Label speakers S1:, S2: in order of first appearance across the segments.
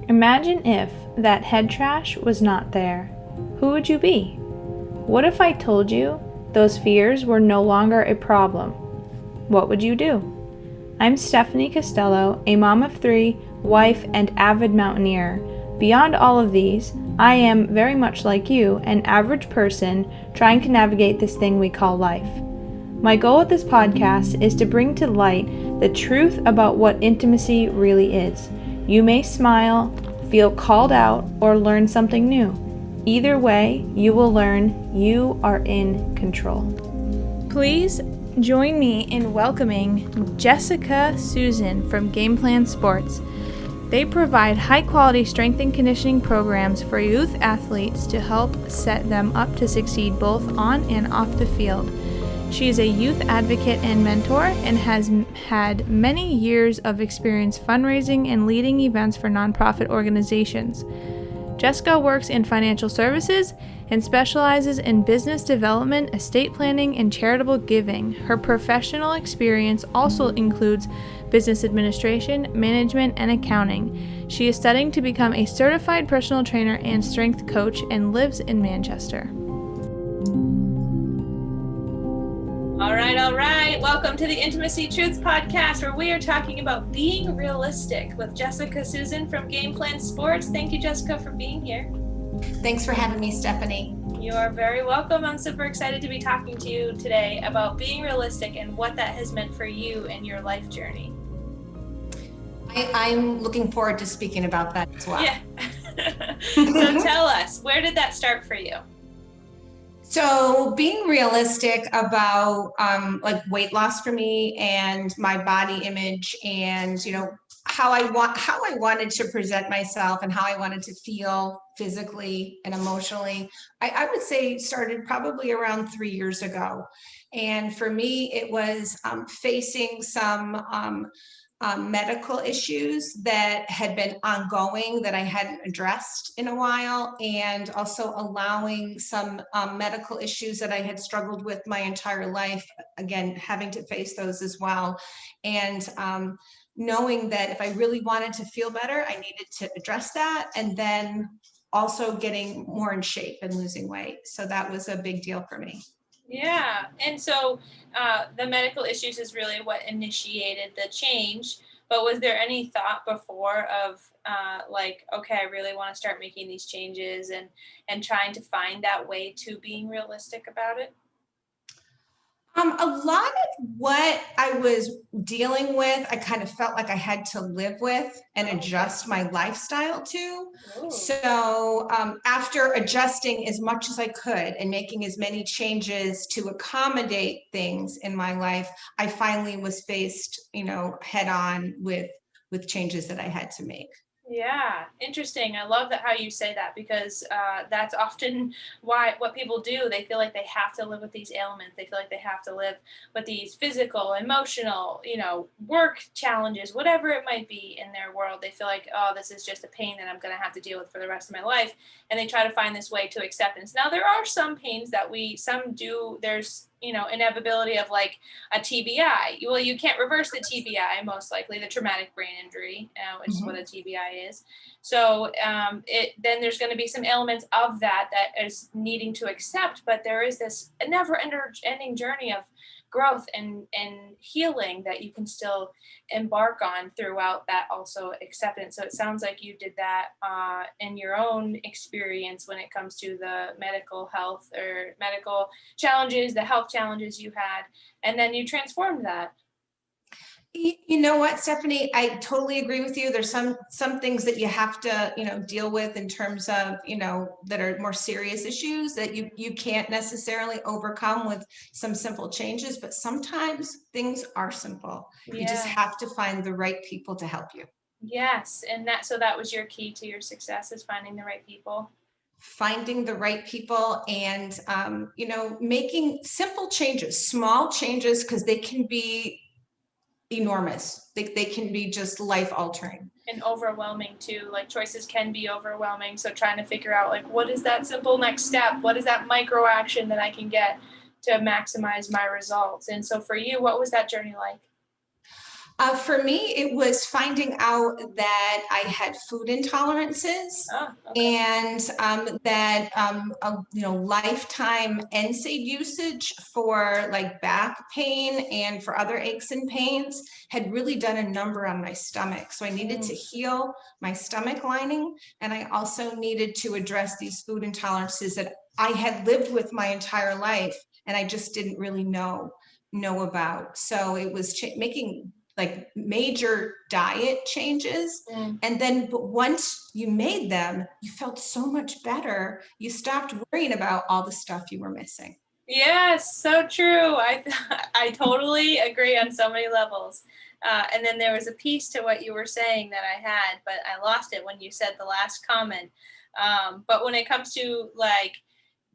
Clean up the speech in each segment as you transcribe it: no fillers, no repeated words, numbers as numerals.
S1: Imagine if that head trash was not there. Who would you be? What if I told you those fears were no longer a problem? What would you do? I'm Stephanie Costello, a mom of 3, wife, and avid mountaineer. Beyond all of these, I am very much like you, an average person trying to navigate this thing we call life. My goal with this podcast is to bring to light the truth about what intimacy really is. You may smile, feel called out, or learn something new. Either way, you will learn you are in control. Please join me in welcoming Jessica Susan from Game Plan Sports. They provide high-quality strength and conditioning programs for youth athletes to help set them up to succeed both on and off the field. She is a youth advocate and mentor and has had many years of experience fundraising and leading events for nonprofit organizations. Jessica works in financial services and specializes in business development, estate planning, and charitable giving. Her professional experience also includes business administration, management, and accounting. She is studying to become a certified personal trainer and strength coach and lives in Manchester. All right. Welcome to the Intimacy Truths podcast, where we are talking about being realistic with Jessica Susan from Game Plan Sports. Thank you, Jessica, for being here.
S2: Thanks for having me, Stephanie.
S1: You are very welcome. I'm super excited to be talking to you today about being realistic and what that has meant for you in your life journey.
S2: I'm looking forward to speaking about that as well.
S1: Yeah. So tell us, where did that start for you?
S2: So being realistic about weight loss for me and my body image and, how I wanted to present myself and how I wanted to feel physically and emotionally, I would say started probably around 3 years ago. And for me, it was facing some medical issues that had been ongoing that I hadn't addressed in a while, and also allowing some medical issues that I had struggled with my entire life, again, having to face those as well. And knowing that if I really wanted to feel better, I needed to address that, and then also getting more in shape and losing weight. So that was a big deal for me.
S1: Yeah. And so the medical issues is really what initiated the change. But was there any thought before of okay, I really want to start making these changes and trying to find that way to being realistic about it?
S2: A lot of what I was dealing with, I kind of felt like I had to live with and adjust my lifestyle to.
S1: Ooh.
S2: So after adjusting as much as I could and making as many changes to accommodate things in my life, I finally was faced, head on with changes that I had to make.
S1: Yeah, interesting. I love that how you say that, because that's often what people do. They feel like they have to live with these ailments. They feel like they have to live with these physical, emotional, work challenges, whatever it might be in their world. They feel like, oh, this is just a pain that I'm going to have to deal with for the rest of my life. And they try to find this way to acceptance. Now, there are some pains that there's inevitability of like a TBI. Well, you can't reverse the TBI, most likely, the traumatic brain injury, which is what a TBI is. So then there's going to be some elements of that is needing to accept, but there is this never-ending journey of growth and healing that you can still embark on throughout that also acceptance. So it sounds like you did that in your own experience when it comes to the medical health or medical challenges, the health challenges you had, and then you transformed that.
S2: You know what, Stephanie, I totally agree with you. There's some things that you have to, deal with in terms of, that are more serious issues that you can't necessarily overcome with some simple changes, but sometimes things are simple. Yeah. You just have to find the right people to help you.
S1: Yes. And that was your key to your success, is finding the right people.
S2: Finding the right people and, making simple changes, small changes, because they can be enormous. They can be just life altering
S1: and overwhelming too. Like, choices can be overwhelming. So trying to figure out, like, what is that simple next step? What is that micro action that I can get to maximize my results? And so for you, what was that journey like?
S2: For me, it was finding out that I had food intolerances
S3: Oh, okay.
S2: and that lifetime NSAID usage for like back pain and for other aches and pains had really done a number on my stomach. So I needed to heal my stomach lining, and I also needed to address these food intolerances that I had lived with my entire life, and I just didn't really know about. So it was making like major diet changes. And then, but once you made them, you felt so much better. You stopped worrying about all the stuff you were missing.
S3: Yes, so true. I totally agree on so many levels. And then there was a piece to what you were saying that I had, but I lost it when you said the last comment. But when it comes to like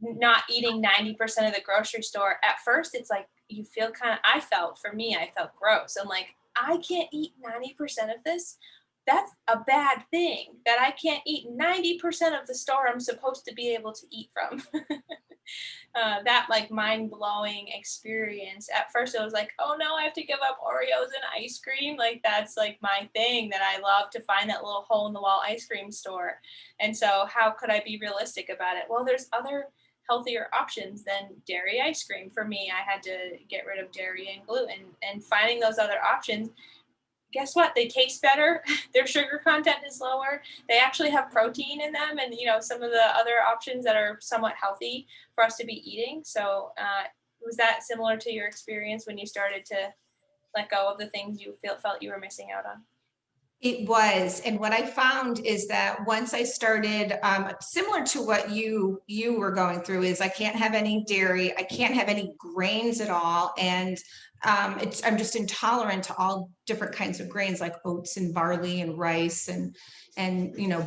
S3: not eating 90% of the grocery store, at first it's like you feel kind of, for me, I felt gross. I'm like, I can't eat 90% of this. That's a bad thing that I can't eat 90% of the store I'm supposed to be able to eat from. That like mind blowing experience. At first, it was like, oh no, I have to give up Oreos and ice cream. Like, that's like my thing that I love, to find that little hole in the wall ice cream store. And so, how could I be realistic about it? Well, there's other healthier options than dairy ice cream. For me, I had to get rid of dairy and gluten, and finding those other options, guess what? They taste better. Their sugar content is lower. They actually have protein in them, and some of the other options that are somewhat healthy for us to be eating. So, was that similar to your experience when you started to let go of the things you felt you were missing out on?
S2: It was, and what I found is that once I started, similar to what you were going through, is I can't have any dairy, I can't have any grains at all, and I'm just intolerant to all different kinds of grains like oats and barley and rice and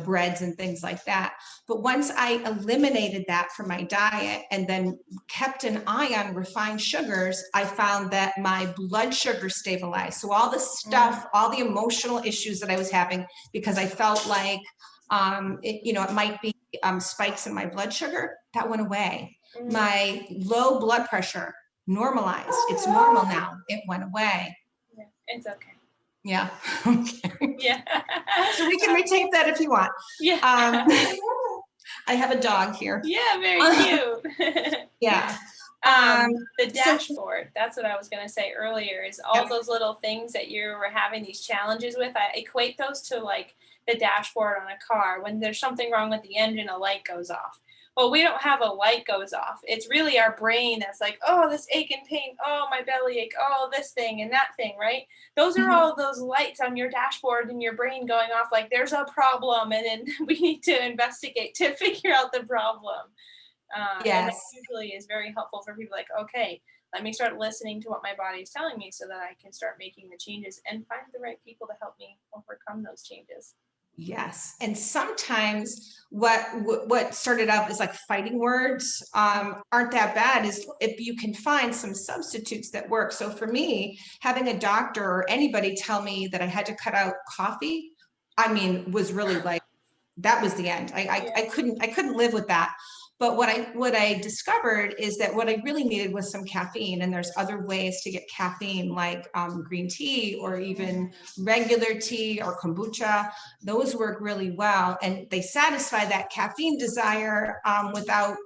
S2: breads and things like that. But once I eliminated that from my diet and then kept an eye on refined sugars, I found that my blood sugar stabilized. So all the stuff, all the emotional issues that I was having because I felt like it might be spikes in my blood sugar, that went away. My low blood pressure normalized. It's normal now. It went away.
S3: Yeah, it's okay.
S2: Yeah. Okay.
S3: Yeah.
S2: So we can retape that if you want.
S3: Yeah.
S2: I have a dog here.
S3: Yeah, very cute.
S2: Yeah.
S3: The
S2: So,
S3: dashboard, that's what I was going to say earlier, is all
S2: yep.
S3: those little things that you were having these challenges with. I equate those to like the dashboard on a car. When there's something wrong with the engine, a light goes off. Well, we don't have a light goes off. It's really our brain that's like, oh, this ache and pain, oh, my belly ache, oh, this thing and that thing, right? Those are all those lights on your dashboard in your brain going off like there's a problem, and then we need to investigate to figure out the problem. And that
S2: Yes.
S3: usually is very helpful for people like, okay, let me start listening to what my body is telling me so that I can start making the changes and find the right people to help me overcome those changes.
S2: Yes. And sometimes what started out as like fighting words aren't that bad, is if you can find some substitutes that work. So for me, having a doctor or anybody tell me that I had to cut out coffee, I mean, was really like, that was the end. I couldn't live with that. But what I discovered is that what I really needed was some caffeine, and there's other ways to get caffeine, like green tea or even regular tea or kombucha. Those work really well, and they satisfy that caffeine desire without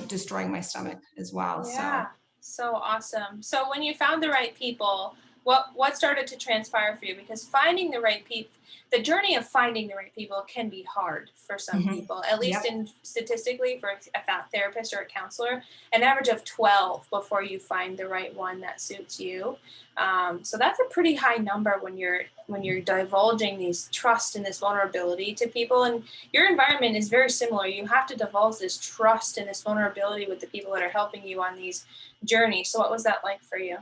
S2: destroying my stomach as well.
S3: Yeah, so awesome. So when you found the right people, what started to transpire for you? Because finding the right people, the journey of finding the right people can be hard for some people. At least
S2: Yep.
S3: in statistically, for a therapist or a counselor, an average of 12 before you find the right one that suits you. So that's a pretty high number when you're divulging these trust and this vulnerability to people. And your environment is very similar. You have to divulge this trust and this vulnerability with the people that are helping you on these journeys. So what was that like for you?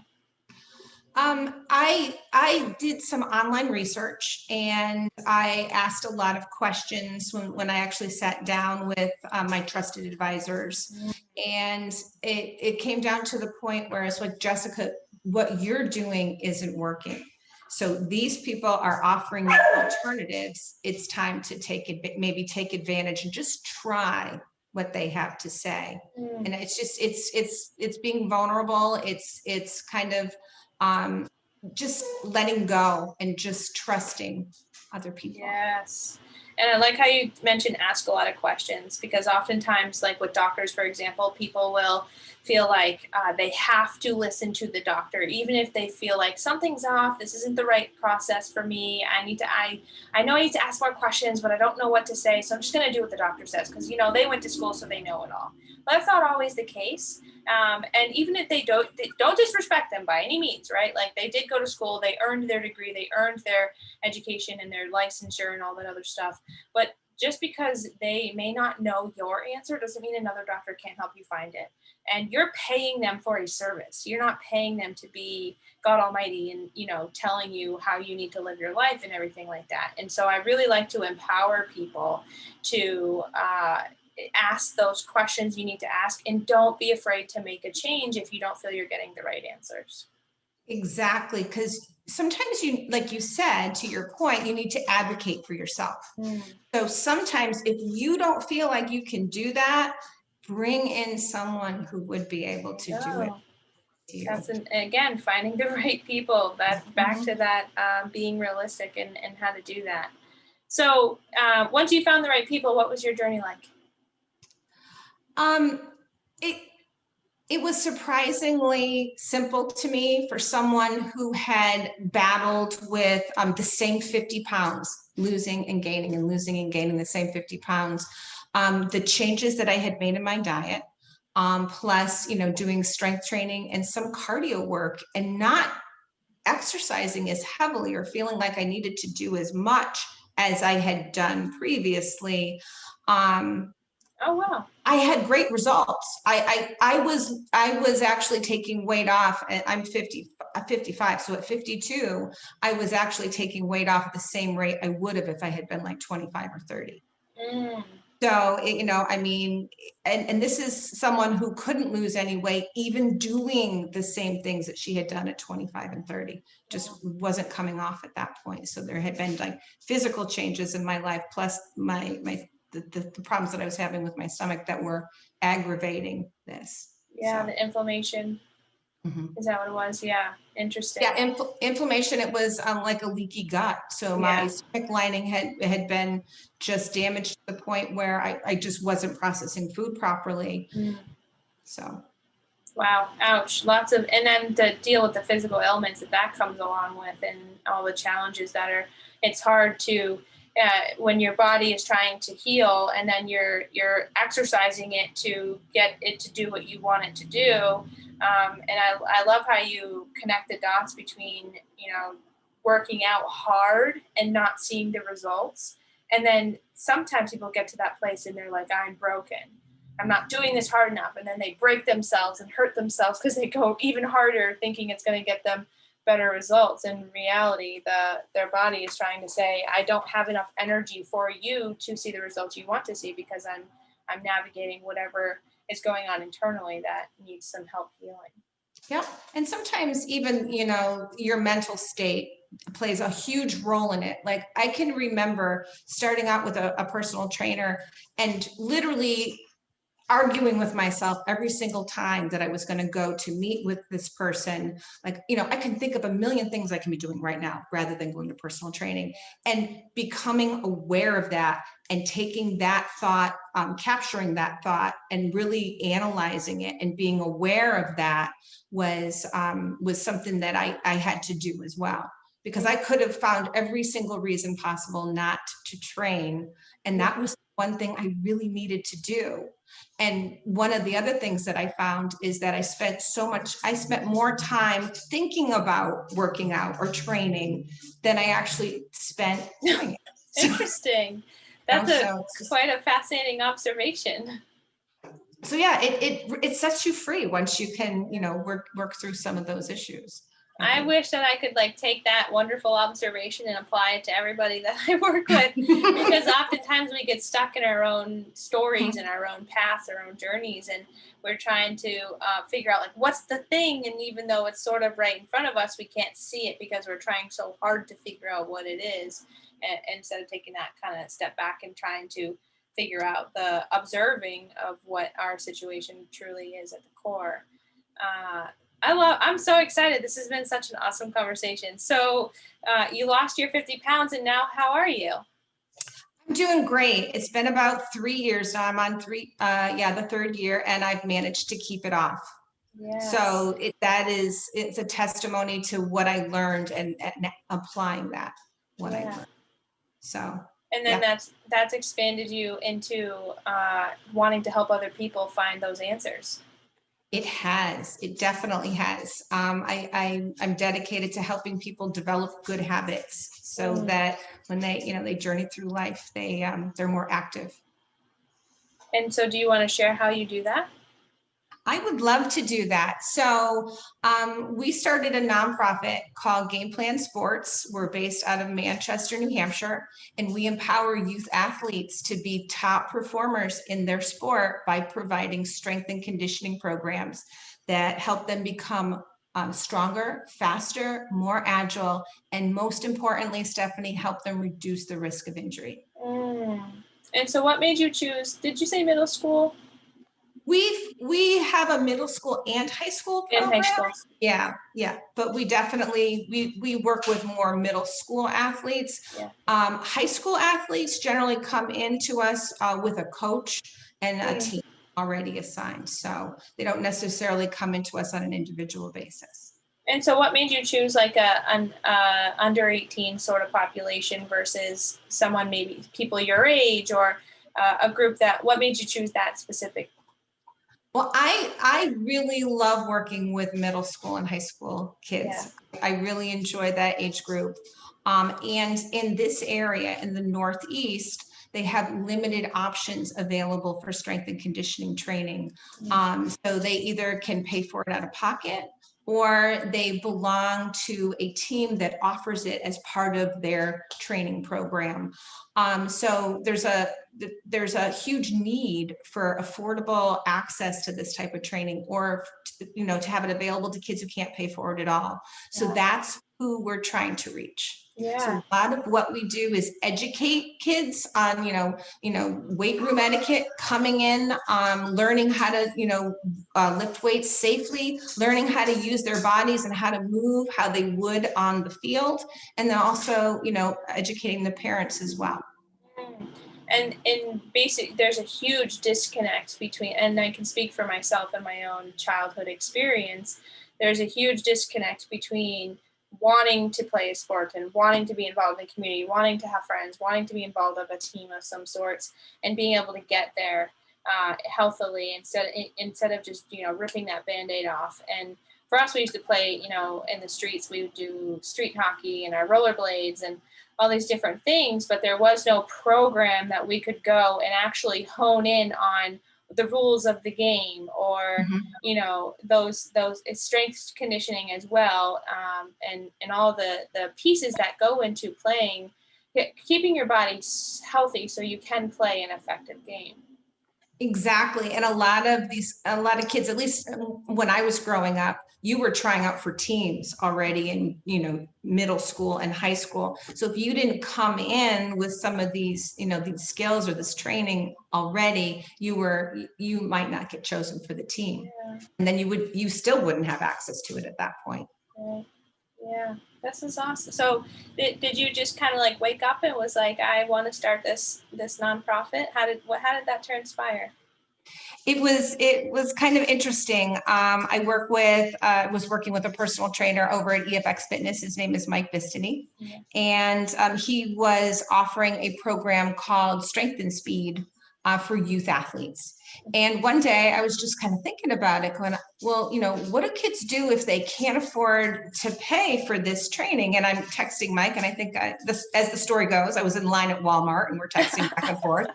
S2: I did some online research, and I asked a lot of questions when I actually sat down with my trusted advisors, and it came down to the point where it's like, Jessica, what you're doing isn't working. So these people are offering you alternatives. It's time to maybe take advantage and just try what they have to say. And it's just it's being vulnerable. It's kind of just letting go and just trusting other people.
S3: Yes. And I like how you mentioned ask a lot of questions, because oftentimes, like with doctors, for example, people will feel like they have to listen to the doctor, even if they feel like something's off. This isn't the right process for me. I know I need to ask more questions, but I don't know what to say. So I'm just going to do what the doctor says because, you know, they went to school, so they know it all. But that's not always the case. And even if they don't disrespect them by any means, right? Like they did go to school, they earned their degree, they earned their education and their licensure and all that other stuff. But just because they may not know your answer doesn't mean another doctor can't help you find it. And you're paying them for a service. You're not paying them to be God Almighty and, you know, telling you how you need to live your life and everything like that. And so I really like to empower people to ask those questions you need to ask, and don't be afraid to make a change if you don't feel you're getting the right answers.
S2: Exactly. Because sometimes you, like you said, to your point, you need to advocate for yourself. So sometimes if you don't feel like you can do that, bring in someone who would be able to do it.
S3: That's again, finding the right people. That back to that being realistic and how to do that. So once you found the right people, what was your journey like?
S2: It it was surprisingly simple to me for someone who had battled with the same 50 pounds, losing and gaining and losing and gaining the same 50 pounds. The changes that I had made in my diet, plus, you know, doing strength training and some cardio work and not exercising as heavily or feeling like I needed to do as much as I had done previously.
S3: Oh wow!
S2: I had great results. I was actually taking weight off. I'm 55, so at 52, I was actually taking weight off at the same rate I would have if I had been like 25 or 30. So, you know, I mean, and this is someone who couldn't lose any weight, even doing the same things that she had done at 25 and 30, just wasn't coming off at that point. So there had been like physical changes in my life, plus the problems that I was having with my stomach that were aggravating this.
S3: Yeah,
S2: So.
S3: the inflammation. Is that what it was? Yeah, interesting.
S2: Yeah, inflammation. It was like a leaky gut. So my stomach lining had been just damaged to the point where I just wasn't processing food properly. So.
S3: Wow, ouch. Lots of, and then to deal with the physical ailments that comes along with, and all the challenges that are, it's hard to, when your body is trying to heal and then you're exercising it to get it to do what you want it to do. And I love how you connect the dots between, you know, working out hard and not seeing the results. And then sometimes people get to that place and they're like, I'm broken. I'm not doing this hard enough. And then they break themselves and hurt themselves because they go even harder thinking it's going to get them better results. In reality, their body is trying to say, I don't have enough energy for you to see the results you want to see because I'm navigating whatever is going on internally that needs some help healing.
S2: Yeah. And sometimes even, you know, your mental state plays a huge role in it. Like I can remember starting out with a personal trainer and literally arguing with myself every single time that I was going to go to meet with this person. Like, you know, I can think of a million things I can be doing right now rather than going to personal training, and becoming aware of that and taking that thought, capturing that thought and really analyzing it and being aware of that was something that I had to do as well, because I could have found every single reason possible not to train. And that was one thing I really needed to do. And one of the other things that I found is that I spent more time thinking about working out or training than I actually spent doing it.
S3: Interesting. That's quite a fascinating observation.
S2: So yeah, it sets you free once you can, you know, work through some of those issues.
S3: I wish that I could like take that wonderful observation and apply it to everybody that I work with, because oftentimes we get stuck in our own stories and our own paths, our own journeys, and we're trying to figure out like what's the thing, and even though it's sort of right in front of us, we can't see it because we're trying so hard to figure out what it is, and instead of taking that kind of step back and trying to figure out the observing of what our situation truly is at the core. I'm so excited. This has been such an awesome conversation. So you lost your 50 pounds and now how are you?
S2: I'm doing great. It's been about 3 years now. I'm on the third year, and I've managed to keep it off.
S3: Yes.
S2: So it's a testimony to what I learned and applying that, what I learned. So.
S3: And then
S2: yeah.
S3: that's expanded you into wanting to help other people find those answers.
S2: It has. It definitely has. I'm dedicated to helping people develop good habits so that when they journey through life, they're more active.
S3: And so do you want to share how you do that?
S2: I would love to do that. So we started a nonprofit called Game Plan Sports. We're based out of Manchester, New Hampshire, and we empower youth athletes to be top performers in their sport by providing strength and conditioning programs that help them become stronger, faster, more agile, and most importantly, Stephanie, help them reduce the risk of injury.
S3: And so what made you choose, did you say middle school?
S2: We have a middle school and high school program.
S3: And high school.
S2: Yeah. But we definitely, we work with more middle school athletes.
S3: Yeah.
S2: High school athletes generally come into us with a coach and a team already assigned. So they don't necessarily come into us on an individual basis.
S3: And so what made you choose like an under 18 sort of population versus someone, maybe people your age, or a group what made you choose that specific?
S2: Well, I really love working with middle school and high school kids. Yeah. I really enjoy that age group. And in this area, in the Northeast, they have limited options available for strength and conditioning training. So they either can pay for it out of pocket, or they belong to a team that offers it as part of their training program. So there's a huge need for affordable access to this type of training, or to have it available to kids who can't pay for it at all. So that's who we're trying to reach. Yeah. So a lot of what we do is educate kids on, weight room etiquette, coming in, learning how to, lift weights safely, learning how to use their bodies and how to move how they would on the field. And then also, educating the parents as well.
S3: And in basic, there's a huge disconnect between, and I can speak for myself and my own childhood experience, there's a huge disconnect between wanting to play a sport and wanting to be involved in the community, wanting to have friends, wanting to be involved with a team of some sorts, and being able to get there healthily instead of just ripping that Band-Aid off. And for us, we used to play in the streets. We would do street hockey and our rollerblades and all these different things, but there was no program that we could go and actually hone in on the rules of the game, or those strength conditioning as well, and all the pieces that go into playing, keeping your body healthy so you can play an effective game.
S2: Exactly. And a lot of kids, at least when I was growing up, you were trying out for teams already in, middle school and high school. So if you didn't come in with some of these, these skills or this training already, you might not get chosen for the team. Yeah. And then you still wouldn't have access to it at that point.
S3: Yeah. This is awesome. So did you just kind of like wake up and was like, I want to start this nonprofit? How did that transpire?
S2: It was kind of interesting. I was working with a personal trainer over at EFX Fitness. His name is Mike Bistany. Yeah. And he was offering a program called Strength and Speed for youth athletes. And one day I was just kind of thinking about it, going, well, what do kids do if they can't afford to pay for this training? And I'm texting Mike, and I think as the story goes, I was in line at Walmart and we're texting back and forth.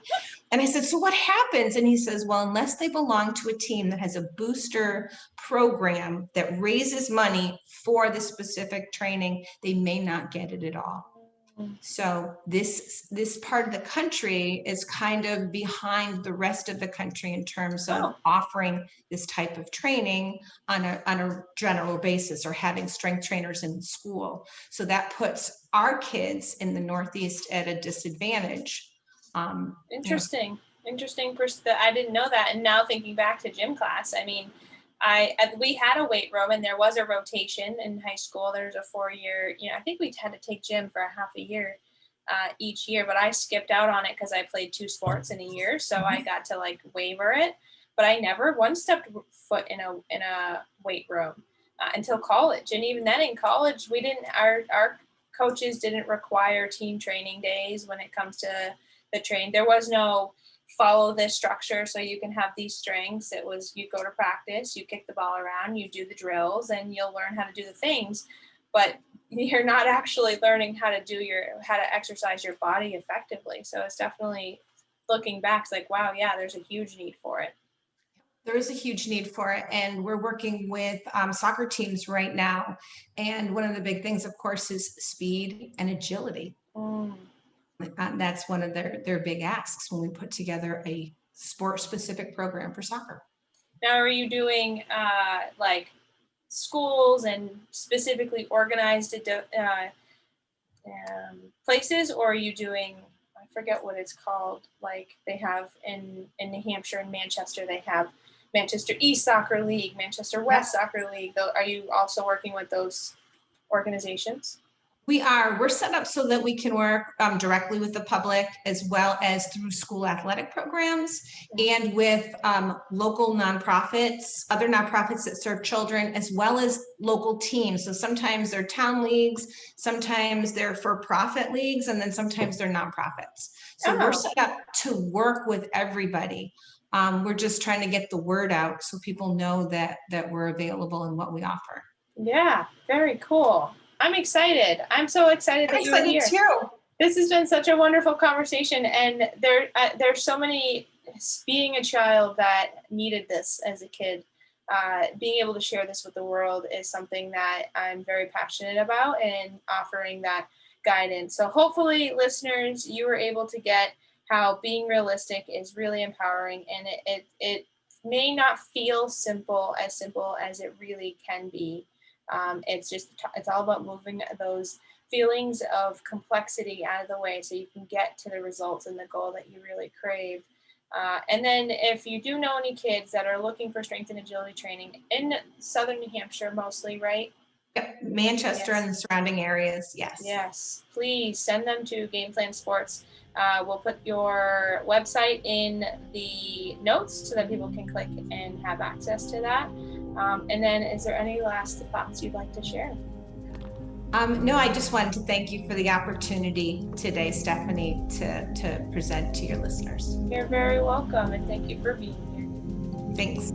S2: And I said, so what happens? And he says, well, unless they belong to a team that has a booster program that raises money for the specific training, they may not get it at all. So this part of the country is kind of behind the rest of the country in terms of offering this type of training on a general basis, or having strength trainers in school. So that puts our kids in the Northeast at a disadvantage.
S3: Interesting. I didn't know that. And now thinking back to gym class, I mean, we had a weight room, and there was a rotation in high school. There's a 4-year, I think we had to take gym for a half a year each year, but I skipped out on it because I played 2 sports in a year. So I got to like waiver it, but I never once stepped foot in a weight room until college. And even then in college, we didn't, our coaches didn't require team training days when it comes to the train. There was no follow this structure so you can have these strengths. It was, you go to practice, you kick the ball around, you do the drills, and you'll learn how to do the things, but you're not actually learning how to exercise your body effectively. So it's definitely, looking back, it's like, wow, yeah, there's a huge need for it.
S2: There is a huge need for it, and we're working with soccer teams right now. And one of the big things, of course, is speed and agility. That's one of their big asks when we put together a sport-specific program for soccer.
S3: Now, are you doing like schools and specifically organized places, or are you doing, I forget what it's called, like they have in New Hampshire and Manchester, they have Manchester East Soccer League, Manchester West Soccer League. Are you also working with those organizations?
S2: We're set up so that we can work directly with the public, as well as through school athletic programs, and with local nonprofits, other nonprofits that serve children, as well as local teams. So sometimes they're town leagues, sometimes they're for-profit leagues, and then sometimes they're nonprofits. So we're set up to work with everybody. We're just trying to get the word out so people know that we're available and what we offer.
S3: Yeah, very cool. I'm excited. I'm so excited that you're here.
S2: Too.
S3: This has been such a wonderful conversation, and there's so many, being a child that needed this as a kid, being able to share this with the world is something that I'm very passionate about, and offering that guidance. So hopefully, listeners, you were able to get how being realistic is really empowering, and it may not feel simple as it really can be. It's all about moving those feelings of complexity out of the way so you can get to the results and the goal that you really crave. And then if you do know any kids that are looking for strength and agility training in Southern New Hampshire mostly, right?
S2: Yep. Manchester and the surrounding areas, yes.
S3: Yes, please send them to Game Plan Sports. We'll put your website in the notes so that people can click and have access to that. And then is there any last thoughts you'd like to share?
S2: No, I just wanted to thank you for the opportunity today, Stephanie, to present to your listeners.
S3: You're very welcome, and thank you for being here.
S2: Thanks.